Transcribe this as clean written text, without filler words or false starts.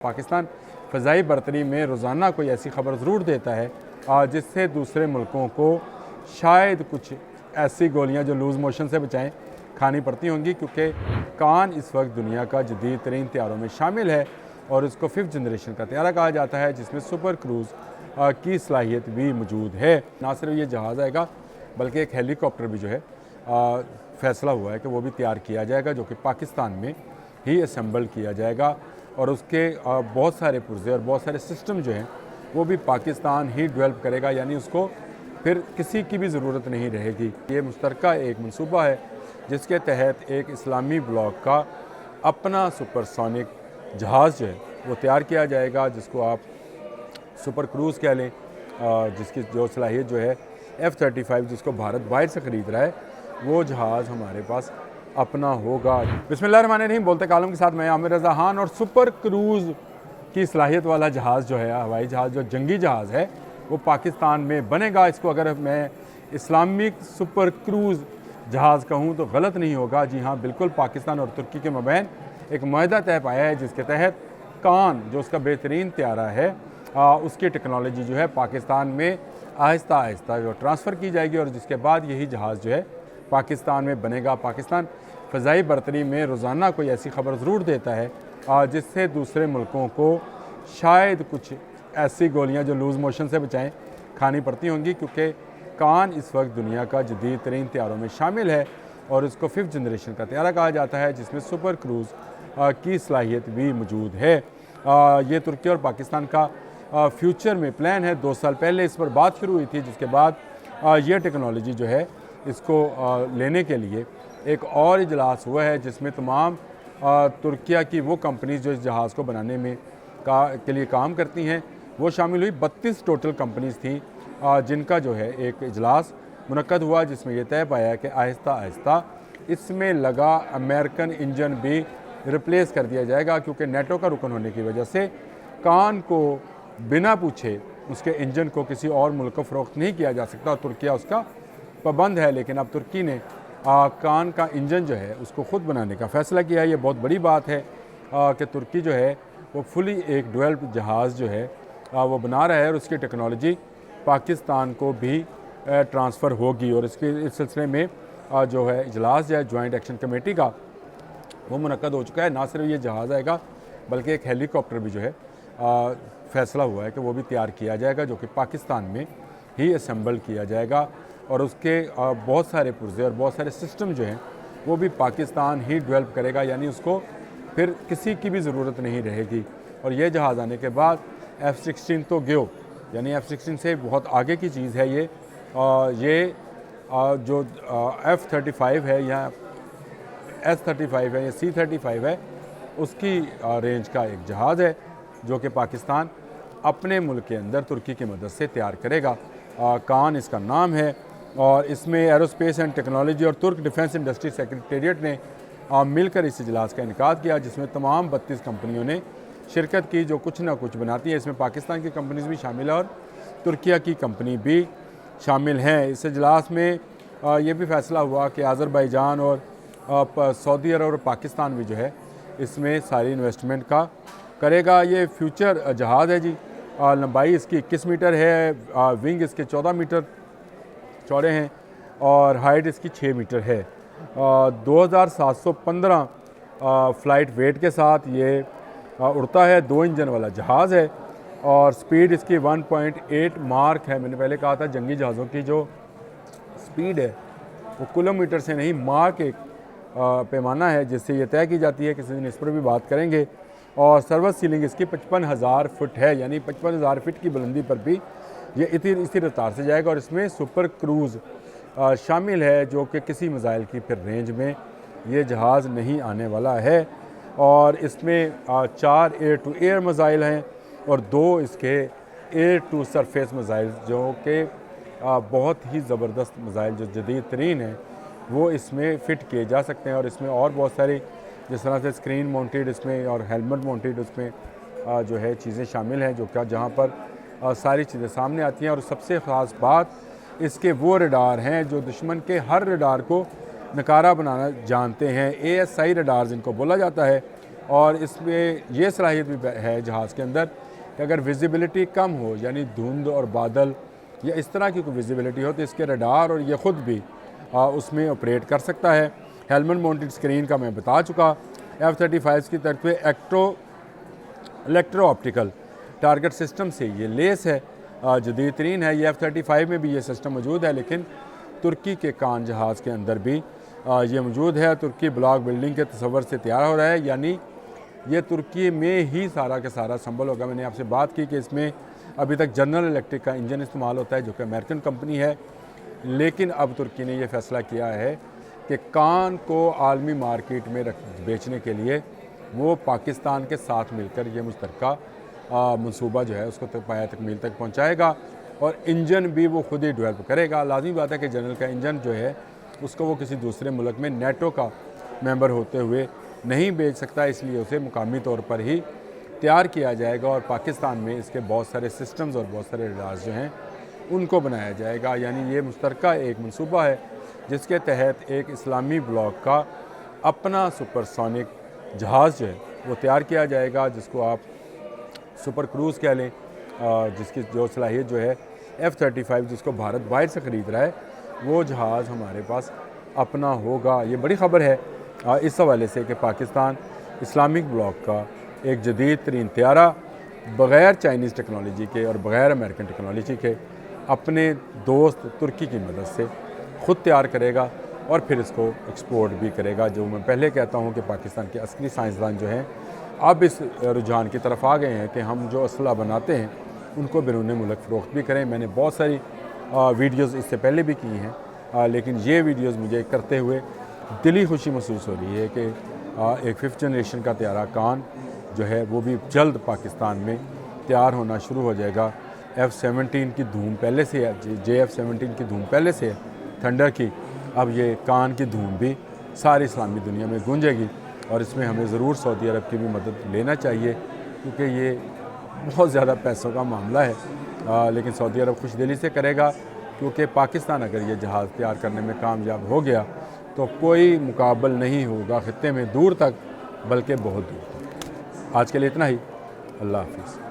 पाकिस्तान फ़ज़ाई बरतरी में रोज़ाना कोई ऐसी ख़बर ज़रूर देता है जिससे दूसरे मुल्कों को शायद कुछ ऐसी गोलियां जो लूज़ मोशन से बचाएं खानी पड़ती होंगी, क्योंकि कान इस वक्त दुनिया का जदीद तरीन तैयारों में शामिल है और इसको 5th जनरेशन का तैयारा कहा जाता है, जिसमें सुपर क्रूज़ की सलाहियत भी मौजूद है। ना सिर्फ ये जहाज़ आएगा बल्कि एक हेलीकॉप्टर भी जो है फ़ैसला हुआ है कि वो भी तैयार किया जाएगा, जो कि पाकिस्तान में ही असम्बल किया जाएगा और उसके बहुत सारे पुर्जे और बहुत सारे सिस्टम जो हैं वो भी पाकिस्तान ही डेवलप करेगा, यानी उसको फिर किसी की भी ज़रूरत नहीं रहेगी। ये मुश्तरका एक मंसूबा है जिसके तहत एक इस्लामी ब्लॉक का अपना सुपरसोनिक जहाज़ जो है वो तैयार किया जाएगा, जिसको आप सुपर क्रूज़ कह लें, जिसकी जो सलाहियत जो है F-35 जिसको भारत बाहर से ख़रीद रहा है, वो जहाज़ हमारे पास अपना होगा। बिस्मिल्लाहिर्रहमानिर्रहीम, बोलते कालम के साथ मैं आमिर रज़ा खान। और सुपर क्रूज़ की सलाहियत वाला जहाज़ जो है, हवाई जहाज़ जो जंगी जहाज़ है, वो पाकिस्तान में बनेगा। इसको अगर मैं इस्लामिक सुपर क्रूज़ जहाज़ कहूँ तो गलत नहीं होगा। जी हाँ, बिल्कुल पाकिस्तान और तुर्की के मबैन एक मुआहदा तय पाया है, जिसके तहत कान जो उसका बेहतरीन तैयारा है उसकी टेक्नोलॉजी जो है पाकिस्तान में आहिस्ता आहिस्ता जो ट्रांसफ़र की जाएगी और जिसके बाद यही जहाज़ जो है पाकिस्तान में बनेगा। पाकिस्तान फ़ज़ाई बरतरी में रोज़ाना कोई ऐसी ख़बर ज़रूर देता है जिससे दूसरे मुल्कों को शायद कुछ ऐसी गोलियां जो लूज़ मोशन से बचाएं खानी पड़ती होंगी, क्योंकि कान इस वक्त दुनिया का जदीद तरीन तैयारों में शामिल है और इसको 5th जनरेशन का तैयारा कहा जाता है, जिसमें सुपर क्रूज़ की सलाहियत भी मौजूद है। ये तुर्की और पाकिस्तान का फ्यूचर में प्लान है। 2 साल पहले इस पर बात शुरू हुई थी, जिसके बाद ये टेक्नोलॉजी जो है इसको लेने के लिए एक और इजलास हुआ है, जिसमें तमाम तुर्किया की वो कंपनीज जो इस जहाज़ को बनाने में के लिए काम करती हैं वो शामिल हुई। 32 टोटल कंपनीज थी जिनका जो है एक इजलास मुनक्कद हुआ, जिसमें यह तय पाया कि आहिस्ता आहिस्ता इसमें लगा अमेरिकन इंजन भी रिप्लेस कर दिया जाएगा, क्योंकि नेटो का रुकन होने की वजह से कान को बिना पूछे उसके इंजन को किसी और मुल्क को फ़रोख्त नहीं किया जा सकता। तुर्किया उसका पाबंद है, लेकिन अब तुर्की ने कान का इंजन जो है उसको ख़ुद बनाने का फ़ैसला किया है। ये बहुत बड़ी बात है कि तुर्की जो है वो फुली एक डेवलप्ड जहाज़ जो है वो बना रहा है और उसकी टेक्नोलॉजी पाकिस्तान को भी ट्रांसफ़र होगी। और इसके इस सिलसिले में जो है इजलास जो है जॉइंट एक्शन कमेटी का वो मुनक्कद हो चुका है। ना सिर्फ ये जहाज़ आएगा बल्कि एक हेलीकॉप्टर भी जो है फ़ैसला हुआ है कि वो भी तैयार किया जाएगा, जो कि पाकिस्तान में ही असम्बल किया जाएगा और उसके बहुत सारे पुर्जे और बहुत सारे सिस्टम जो हैं वो भी पाकिस्तान ही डेवलप करेगा, यानी उसको फिर किसी की भी ज़रूरत नहीं रहेगी। और ये जहाज़ आने के बाद F-16 तो गयो, यानी F-16 से बहुत आगे की चीज़ है ये। जो F-35 है या S-35 है या C-35 है, उसकी रेंज का एक जहाज़ है जो कि पाकिस्तान अपने मुल्क के अंदर तुर्की की मदद से तैयार करेगा। कान इसका नाम है और इसमें एरोस्पेस एंड टेक्नोलॉजी और तुर्क डिफेंस इंडस्ट्री सेक्रेटेरिएट ने मिलकर इस इजलास का इनेकाद किया, जिसमें तमाम 32 कंपनियों ने शिरकत की जो कुछ ना कुछ बनाती है। इसमें पाकिस्तान की कंपनीज भी शामिल है और तुर्किया की कंपनी भी शामिल हैं। इस इजलास में ये भी फ़ैसला हुआ कि अज़रबैजान और सऊदी अरब और पाकिस्तान भी जो है इसमें सारी इन्वेस्टमेंट का करेगा। ये फ्यूचर जहाज़ है जी। लंबाई इसकी 21 मीटर है, विंग इसके 14 मीटर चौड़े हैं और हाइट इसकी 6 मीटर है। 2715 फ़्लाइट वेट के साथ ये उड़ता है। 2 इंजन वाला जहाज़ है और स्पीड इसकी 1.8 मार्क है। मैंने पहले कहा था जंगी जहाज़ों की जो स्पीड है वो किलोमीटर से नहीं, मार्क एक पैमाना है जिससे ये तय की जाती है। किसी दिन इस पर भी बात करेंगे। और सर्विस सीलिंग इसकी 55,000 फुट है, यानी 55,000 फीट की बुलंदी पर भी ये इसी रफ्तार से जाएगा। और इसमें सुपर क्रूज़ शामिल है, जो कि किसी मिसाइल की फिर रेंज में ये जहाज़ नहीं आने वाला है। और इसमें 4 एयर टू एयर मिसाइल हैं और 2 इसके एयर टू सरफेस मिसाइल, जो कि बहुत ही ज़बरदस्त मिसाइल जो जदीद तरीन है वो इसमें फ़िट किए जा सकते हैं। और इसमें और बहुत सारी जिस तरह से स्क्रीन माउंटेड इसमें और हेलमेट माउंटेड उसमें जो है चीज़ें शामिल हैं, जो क्या जहाँ पर सारी चीज़ें सामने आती हैं। और सबसे ख़ास बात इसके वो रडार हैं जो दुश्मन के हर रडार को नकारा बनाना जानते हैं। ASI रडार जिनको बोला जाता है और इसमें ये सलाहियत भी है जहाज़ के अंदर कि अगर विजिबिलिटी कम हो, यानी धुंध और बादल या इस तरह की कोई विजिबिलिटी हो, तो इसके रडार और ये ख़ुद भी उसमें ऑपरेट कर सकता है। हेलमेट माउंटेड स्क्रीन का मैं बता चुका। F-35 की तरफ पे इलेक्ट्रो ऑप्टिकल टारगेट सिस्टम से ये लेस है, जदीद तरीन है। ये F-35 में भी ये सिस्टम मौजूद है, लेकिन तुर्की के कान जहाज़ के अंदर भी ये मौजूद है। तुर्की ब्लॉक बिल्डिंग के तस्वर से तैयार हो रहा है, यानी ये तुर्की में ही सारा का सारा संभल होगा। मैंने आपसे बात की कि इसमें अभी तक जनरल इलेक्ट्रिक का इंजन इस्तेमाल होता है, जो कि अमेरिकन कंपनी है, लेकिन अब तुर्की ने यह फ़ैसला किया है कि कान को आलमी मार्केट में बेचने के लिए वो पाकिस्तान के साथ मिलकर ये मुश्तरका मंसूबा जो है उसको पाया तकमील तक पहुँचाएगा, और इंजन भी वो खुद ही डेवलप करेगा। लाजमी बात है कि जनरल का इंजन जो है उसको वो किसी दूसरे मुल्क में नेटो का मेंबर होते हुए नहीं बेच सकता, इसलिए उसे मुकामी तौर पर ही तैयार किया जाएगा और पाकिस्तान में इसके बहुत सारे सिस्टम्स और बहुत सारे रडार्स जो हैं उनको बनाया जाएगा। यानी ये मुश्तरका एक मंसूबा है जिसके तहत एक इस्लामी ब्लॉक का अपना सुपरसोनिक जहाज़ जो है वो तैयार किया जाएगा, जिसको आप सुपर क्रूज़ कह लें, जिसकी जो सलाहियत जो है F-35 जिसको भारत बाहर से ख़रीद रहा है, वो जहाज़ हमारे पास अपना होगा। ये बड़ी ख़बर है इस हवाले से कि पाकिस्तान इस्लामिक ब्लॉक का एक जदीद तरीन त्यारा बग़ैर चाइनीज़ टेक्नोलॉजी के और बग़ैर अमेरिकन टेक्नोलॉजी के अपने दोस्त तुर्की की मदद से ख़ुद तैयार करेगा और फिर इसको एक्सपोर्ट भी करेगा। जो मैं पहले कहता हूँ कि पाकिस्तान के असली साइंसदान जो हैं अब इस रुझान की तरफ आ गए हैं कि हम जो असला बनाते हैं उनको बैरून मुल्क फ़रोख्त भी करें। मैंने बहुत सारी वीडियोज़ इससे पहले भी की हैं, लेकिन ये वीडियोज़ मुझे करते हुए दिली खुशी महसूस हो रही है कि एक 5th जनरेशन का त्यारा कान जो है वो भी जल्द पाकिस्तान में तैयार होना शुरू हो जाएगा। F-17 की धूम पहले से है, JF-17 की धूम पहले से है थंडर की, अब ये कान की धूम भी सारी इस्लामी दुनिया में गूंजेगी, और इसमें हमें ज़रूर सऊदी अरब की भी मदद लेना चाहिए, क्योंकि ये बहुत ज़्यादा पैसों का मामला है। लेकिन सऊदी अरब खुश दिली से करेगा, क्योंकि पाकिस्तान अगर ये जहाज़ तैयार करने में कामयाब हो गया तो कोई मुकाबल नहीं होगा ख़ित्ते में दूर तक, बल्कि बहुत दूर तक। आज के लिए इतना ही। अल्लाह हाफ़िज़।